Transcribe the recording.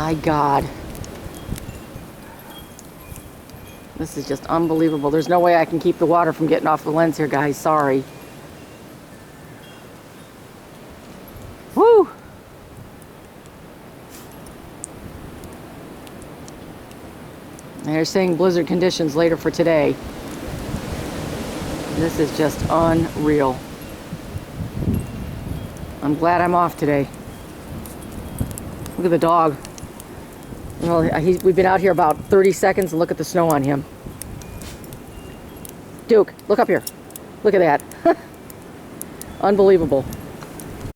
My God. This is just unbelievable. There's no way I can keep the water from getting off the lens here, guys. Sorry. Woo! They're saying blizzard conditions later for today. This is just unreal. I'm glad I'm off today. Look at the dog. Well, we've been out here about 30 seconds and look at the snow on him. Duke, look up here. Look at that. Unbelievable.